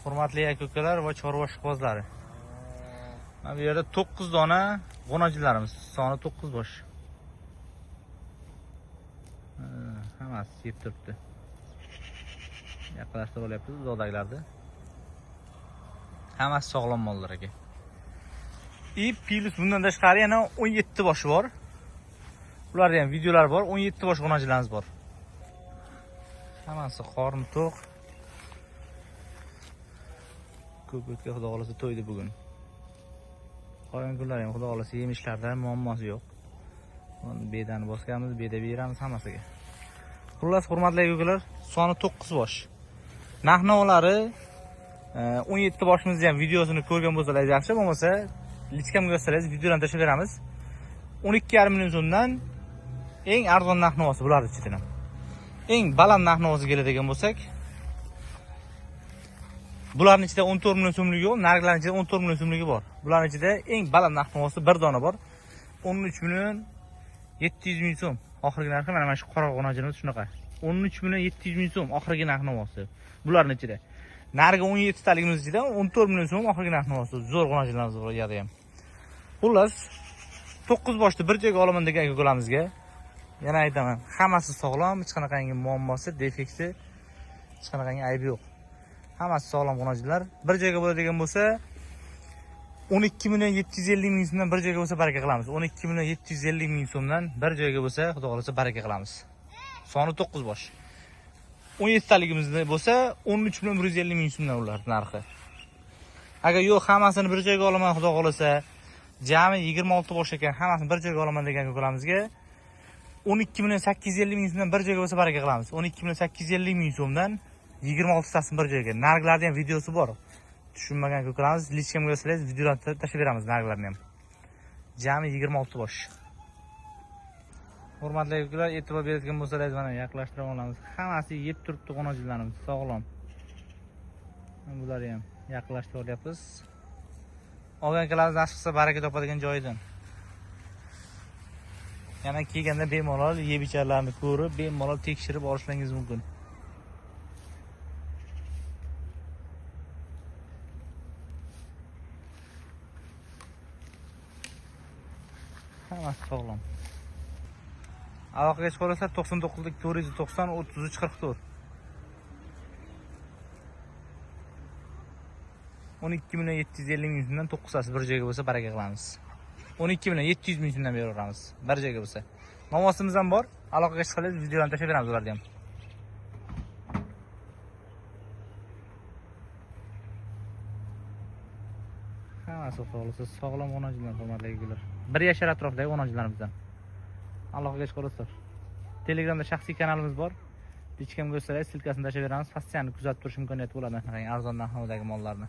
Hurmatli aka-ukalar va chorva ishqibozlari. Mana bu yerda 9 dona g'onajilarimiz, soni 9 bosh. Hammasi yeb turibdi. Yaqinlashtirib olyapmiz uzoqdagilarni. Hammasi sog'lom mollar aka. Plus bundan tashqari yana 17 boshi bor. Ularda ham videolar bor. 17 bosh g'onajilarimiz bor. Hammasi qorni to'q. Ko'p o'tga xudo xolasa to'ydi bugun. Qolgan kunlar ham xudo xolasa yemishlarda muammosi yo'q. Bedani bosganmiz, beda beramiz hammasiga. Xullas, hurmatli aka-ukalar, soni 9 bosh. Narx-navolari 17 boshimizni ham videosini ko'rgan bo'lsangiz yaxshi, bo'lmasa lichkamga yozsangiz videodan tashlab beramiz. 12,5 million so'mdan eng arzon narx-navosi bular ichidan. Eng baland narx-navosi keladigan bo'lsak, bularning ichida 14 million so'mligi yo'q, narxlarning ichida 14 million so'mligi bor. Bularning ichida eng baland narx-navosi bir dona bor. 13 million 700 ming so'm. Oxirgi narxi mana shu qora g'onajimiz shunaqa. 13 million 700 ming so'm oxirgi narx-navosi. Bularning ichida. Narxi 17 taligimiz ichida 14 million so'm oxirgi narx-navosi. Zo'r g'onajilarimiz bor yerda ham. Xullas, 9 boshni bir joyga olaman degan aka-ukalamizga yana aytaman, hammasi sog'lom, hech qanaqangi muammosi, defekti, hech qanaqangi aybi yo'q. Hammasi sog'lom g'onajilar. Bir joyga bo'ladigan bo'lsa 12 million 750 ming so'mdan bir joyga bo'lsa baraka qilamiz. 12 million 750 ming so'mdan bir joyga bo'lsa, xudo xolasa baraka qilamiz. Soni 9 bosh. 17 taligimizda bo'lsa 13 million 150 ming so'mdan ular narxi. Agar yo'q, hammasini bir joyga olaman, xudo xolasa, jami 26 bosh ekan, hammasini bir joyga olaman degan aka-ukalamizga 12 million 850 ming so'mdan bir joyga bo'lsa baraka qilamiz. 12 million 850 ming so'mdan 26 tasini bir joyga. Narxlarning ham videosi bor. Tushunmagan aka-ukalarimiz lichkamga yozsangiz videolarni tashlab beramiz narxlarni ham. Jami 26 bosh. Hurmatli aka-ukalar, e'tibor beradigan bo'lsangiz mana yaqinlashtirib olamiz. Hammasi yeb turibdi g'onajilarimiz, sog'lom. Bular ham yaqinlashtirib olyapmiz. Olgan akalarimiz nasib qilsa baraka topadigan joyidan. Yana kelganda bemalol yeb icharlarni ko'rib, bemalol tekshirib olishingiz mumkin. Hammasi sog'lom. Aloqaga chiqarsizlar 99 490 33 44. 12 million 750 ming so'mdan 9 tasi bir joyga bo'lsa baraka qilamiz. 12 million 700 ming so'mdan beraveramiz bir joyga bo'lsa. Nomosimiz ham bor. Aloqaga chiqsangiz videolarni tashlab beramiz ularga ham. Hammasi sog'lom g'onajilar, hurmatli aka-ukalar. 1 yashar atrofidagi g'onajilarimizdan. Aloqaga chiqarsizlar. Telegramda shaxsiy kanalimiz bor. Lichkamga ko'rsangiz silkasini tashlab beramiz. Postoyanli kuzatib turish imkoniyati bo'ladi, arzon narxdagi mollarni.